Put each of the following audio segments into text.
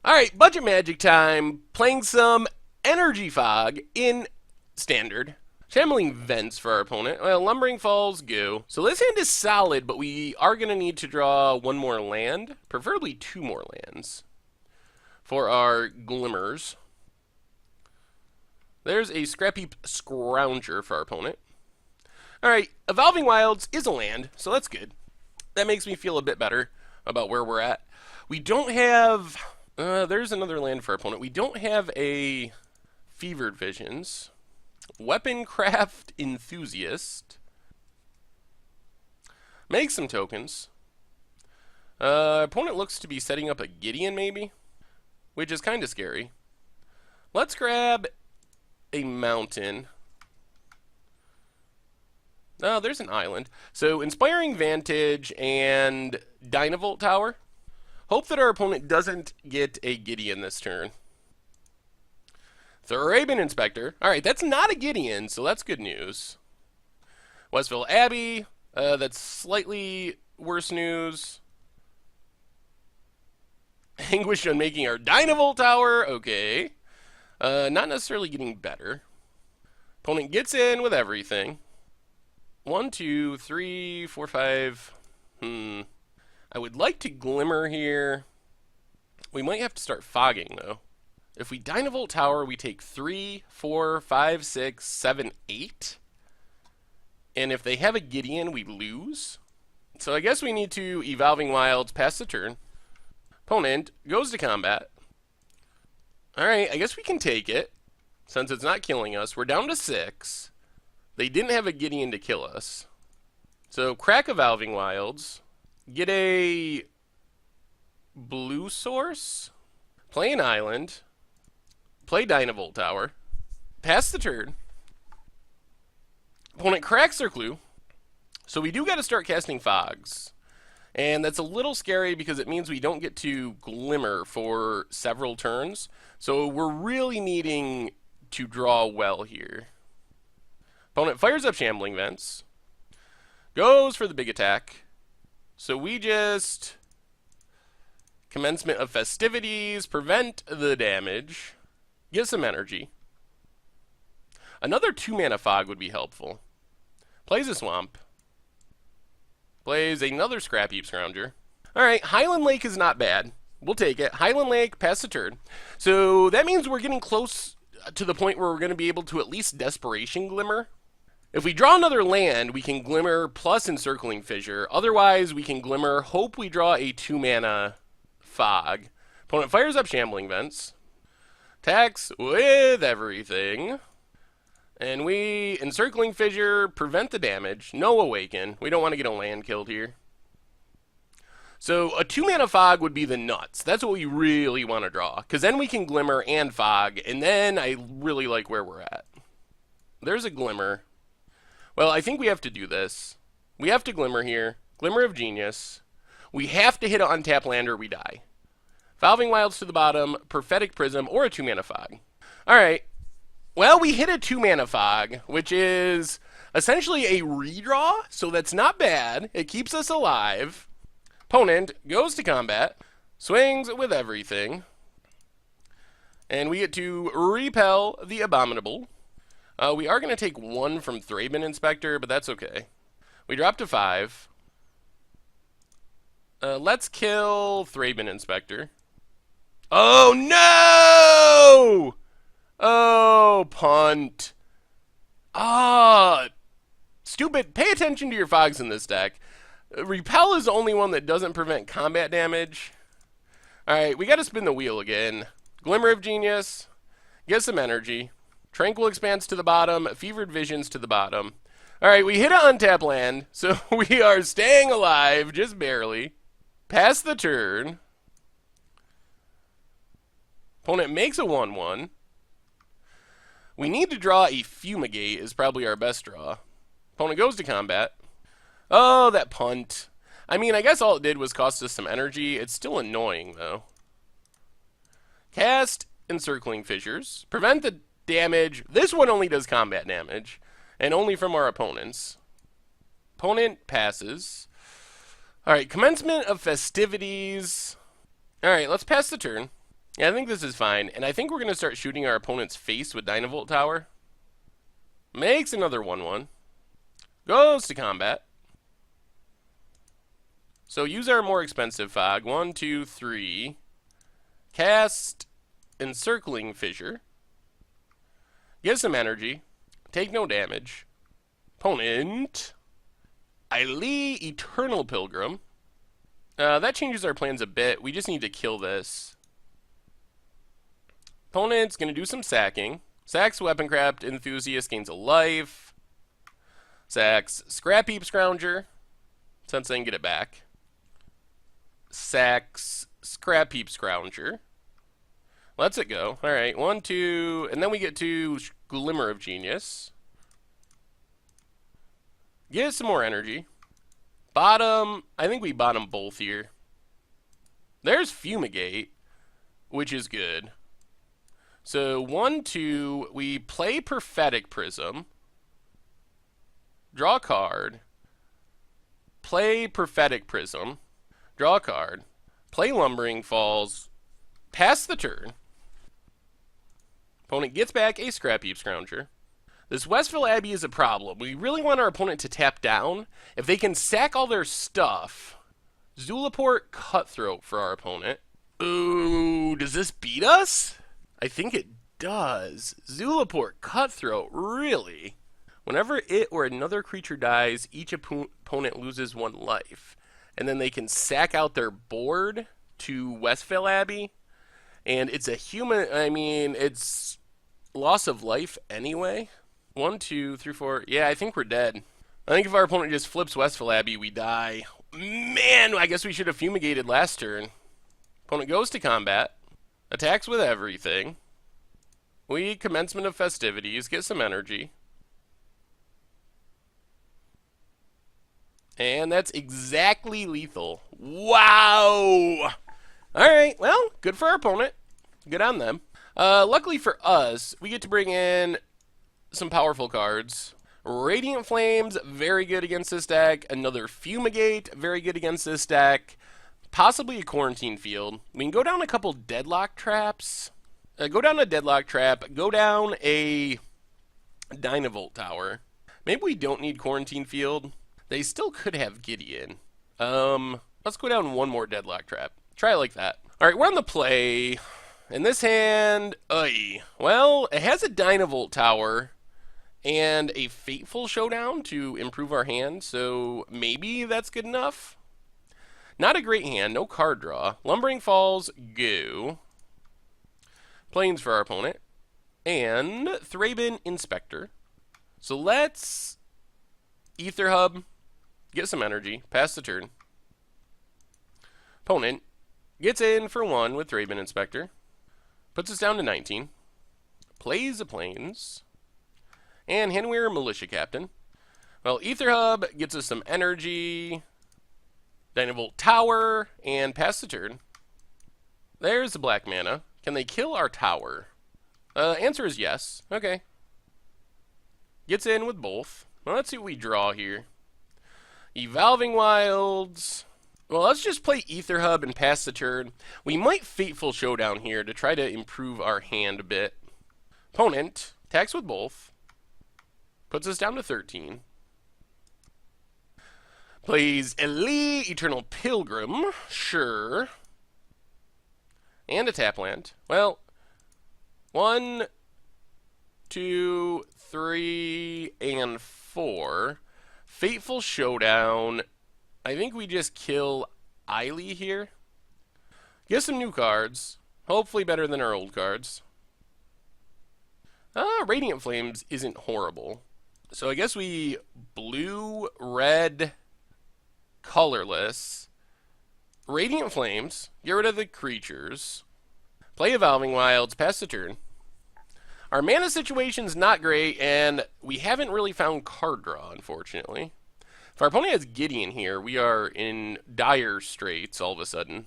Alright, budget magic time. Playing some Energy Fog in Standard. Channeling Vents for our opponent. Well, Lumbering Falls, go. So this hand is solid, but we are going to need to draw one more land. Preferably two more lands. For our Glimmers. There's a Scrapheap Scrounger for our opponent. Alright, Evolving Wilds is a land, so that's good. That makes me feel a bit better about where we're at. We don't have... there's another land for our opponent. We don't have a Fevered Visions. Weaponcraft Enthusiast. Make some tokens. Opponent looks to be setting up a Gideon, maybe? Which is kind of scary. Let's grab a mountain. Oh, there's an island. So, Inspiring Vantage and Dynavolt Tower. Hope that our opponent doesn't get a Gideon this turn. Thraben Inspector. Alright, that's not a Gideon, so that's good news. Westville Abbey. That's slightly worse news. Anguish on making our Dynavolt Tower. Okay. Not necessarily getting better. Opponent gets in with everything. 1, 2, 3, 4, 5. I would like to Glimmer here. We might have to start fogging, though. If we Dynavolt Tower, we take 3, 4, 5, 6, 7, 8. And if they have a Gideon, we lose. So I guess we need to Evolving Wilds pass the turn. Opponent goes to combat. Alright, I guess we can take it. Since it's not killing us. We're down to 6. They didn't have a Gideon to kill us. So, crack Evolving Wilds. Get a blue source. Play an island. Play Dynavolt Tower. Pass the turn. Opponent cracks their clue. So we do got to start casting fogs. And that's a little scary because it means we don't get to Glimmer for several turns. So we're really needing to draw well here. Opponent fires up Shambling Vents. Goes for the big attack. So we just... Commencement of Festivities. Prevent the damage. Get some energy. Another 2-mana fog would be helpful. Plays a Swamp. Plays another Scrapheap Scrounger. Alright, Highland Lake is not bad. We'll take it. Highland Lake, pass the turn. So that means we're getting close to the point where we're going to be able to at least Desperation Glimmer. If we draw another land, we can Glimmer plus Encircling Fissure. Otherwise, we can Glimmer, hope we draw a 2-mana fog. Opponent fires up Shambling Vents. Attacks with everything. And we Encircling Fissure, prevent the damage. No Awaken. We don't want to get a land killed here. So a 2-mana fog would be the nuts. That's what we really want to draw. Because then we can Glimmer and fog. And then I really like where we're at. There's a Glimmer. Well, I think we have to do this. We have to Glimmer here. Glimmer of Genius. We have to hit an untapped land or we die. Evolving Wilds to the bottom, Prophetic Prism, or a 2-mana fog. Alright. Well, we hit a 2-mana fog, which is essentially a redraw, so that's not bad. It keeps us alive. Opponent goes to combat, swings with everything, and we get to repel the Abominable. We are going to take 1 from Thraben Inspector, but that's okay. We drop to 5. Let's kill Thraben Inspector. Oh, no! Oh, punt. Ah, stupid. Pay attention to your fogs in this deck. Repel is the only one that doesn't prevent combat damage. Alright, we got to spin the wheel again. Glimmer of Genius. Get some energy. Tranquil Expanse to the bottom. Fevered Visions to the bottom. Alright, we hit an untapped land, so we are staying alive, just barely. Pass the turn. Opponent makes a 1-1. We need to draw a Fumigate is probably our best draw. Opponent goes to combat. Oh, that punt. I mean, I guess all it did was cost us some energy. It's still annoying, though. Cast Encircling Fissures. Prevent the damage. This one only does combat damage. And only from our opponents. Opponent passes. Alright, Commencement of Festivities. Alright, let's pass the turn. Yeah, I think this is fine. And I think we're going to start shooting our opponent's face with Dynavolt Tower. Makes another 1/1. Goes to combat. So use our more expensive fog. 1, 2, 3. Cast Encircling Fissure. Get some energy. Take no damage. Opponent. Aili Eternal Pilgrim. That changes our plans a bit. We just need to kill this. Opponent's going to do some sacking. Sacks Weaponcraft Enthusiast, gains a life. Sacks Scrap Heap Scrounger, since I can get it back. Sacks Scrap Heap Scrounger. Lets it go. Alright, 1, 2, and then we get to Glimmer of Genius. Get some more energy. Bottom, I think we bottom both here. There's Fumigate, which is good. So 1, 2, we play Prophetic Prism. Draw a card. Play Prophetic Prism. Draw a card. Play Lumbering Falls. Pass the turn. Opponent gets back a Scrap Heap Scrounger. This Westville Abbey is a problem. We really want our opponent to tap down. If they can sack all their stuff, Zulaport Cutthroat for our opponent. Ooh, does this beat us? I think it does. Zulaport Cutthroat, really? Whenever it or another creature dies, each opponent loses 1 life. And then they can sack out their board to Westville Abbey. And it's a human, I mean, it's loss of life anyway. 1, 2, 3, 4. Yeah, I think we're dead. I think if our opponent just flips Westville Abbey, we die. Man, I guess we should have fumigated last turn. Opponent goes to combat. Attacks with everything. We commencement of festivities. Get some energy. And that's exactly lethal. Wow! Alright, well, good for our opponent. Good on them. Luckily for us, we get to bring in some powerful cards. Radiant Flames, very good against this deck. Another Fumigate, very good against this deck. Possibly a Quarantine Field. We can go down a couple Deadlock Traps. Go down a Deadlock Trap. Go down a Dynavolt Tower. Maybe we don't need Quarantine Field. They still could have Gideon. Let's go down one more Deadlock Trap. Try it like that. Alright, we're on the play. In this hand, well, it has a Dynavolt Tower and a Fateful Showdown to improve our hand, so maybe that's good enough. Not a great hand, no card draw. Lumbering Falls, go. Plains for our opponent. And Thraben Inspector. So let's Ether Hub, get some energy, pass the turn. Opponent gets in for 1 with Thraben Inspector. Puts us down to 19. Plays the Plains. And Hanweir Militia Captain. Well, Ether Hub gets us some energy. Dynavolt Tower. And pass the turn. There's the black mana. Can they kill our tower? Answer is yes. Okay. Gets in with both. Well, let's see what we draw here. Evolving Wilds. Well, let's just play Ether Hub and pass the turn. We might Fateful Showdown here to try to improve our hand a bit. Opponent attacks with both. Puts us down to 13. Plays Aili Eternal Pilgrim. Sure. And a tap land. Well, 1, 2, 3, and 4. Fateful Showdown. I think we just kill Aili here. Get some new cards. Hopefully better than our old cards. Radiant Flames isn't horrible. So I guess we blue, red, colorless. Radiant Flames. Get rid of the creatures. Play Evolving Wilds. Pass the turn. Our mana situation's not great, and we haven't really found card draw, unfortunately. If our opponent has Gideon here, we are in dire straits all of a sudden.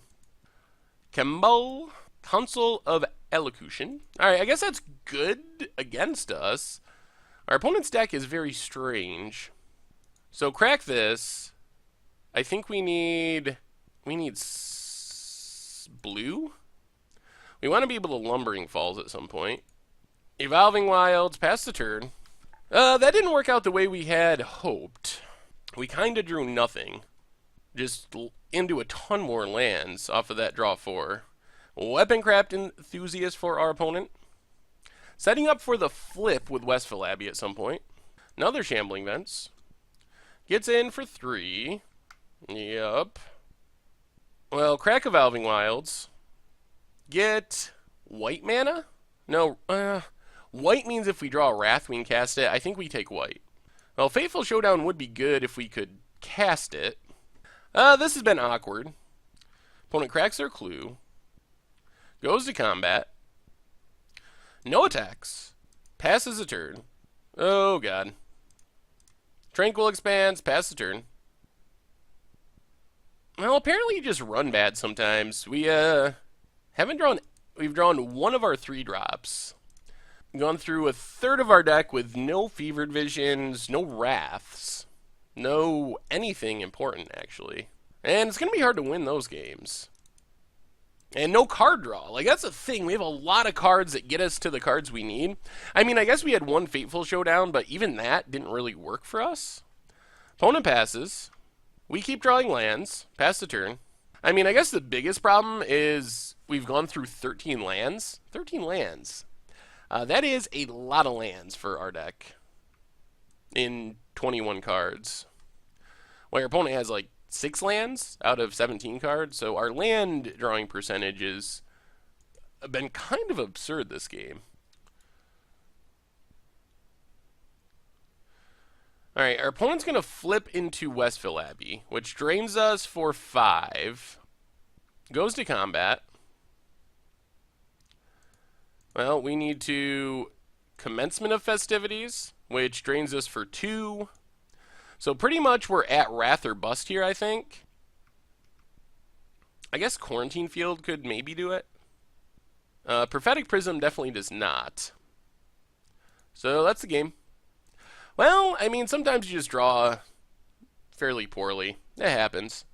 Kembal, Council of Elocution. Alright, I guess that's good against us. Our opponent's deck is very strange. So crack this. I think we need blue? We want to be able to Lumbering Falls at some point. Evolving Wilds, pass the turn. That didn't work out the way we had hoped. We kind of drew nothing. Just into a ton more lands off of that draw 4. Weaponcraft Enthusiast for our opponent. Setting up for the flip with Westville Abbey at some point. Another Shambling Vents. Gets in for 3. Yup. Well, crack Evolving Wilds. Get white mana? No, white means if we draw a Wrath, we can cast it. I think we take white. Well, Fateful Showdown would be good if we could cast it. This has been awkward. Opponent cracks their clue. Goes to combat. No attacks. Passes a turn. Oh, God. Tranquil expands. Pass the turn. Well, apparently you just run bad sometimes. We, haven't drawn... We've drawn one of our 3 drops. Gone through a third of our deck with no Fevered Visions, no Wraths, no anything important, actually. And it's going to be hard to win those games. And no card draw. Like, that's the thing. We have a lot of cards that get us to the cards we need. I mean, I guess we had one Fateful Showdown, but even that didn't really work for us. Opponent passes. We keep drawing lands. Pass the turn. I mean, I guess the biggest problem is we've gone through 13 lands. 13 lands. That is a lot of lands for our deck in 21 cards. Well, our opponent has like 6 lands out of 17 cards, so our land drawing percentage has been kind of absurd this game. Alright, our opponent's going to flip into Westville Abbey, which drains us for 5. Goes to combat. Well, we need to Commencement of Festivities, which drains us for 2. So pretty much we're at Wrath or Bust here, I think. I guess Quarantine Field could maybe do it. Prophetic Prism definitely does not. So that's the game. Well, I mean, sometimes you just draw fairly poorly. It happens.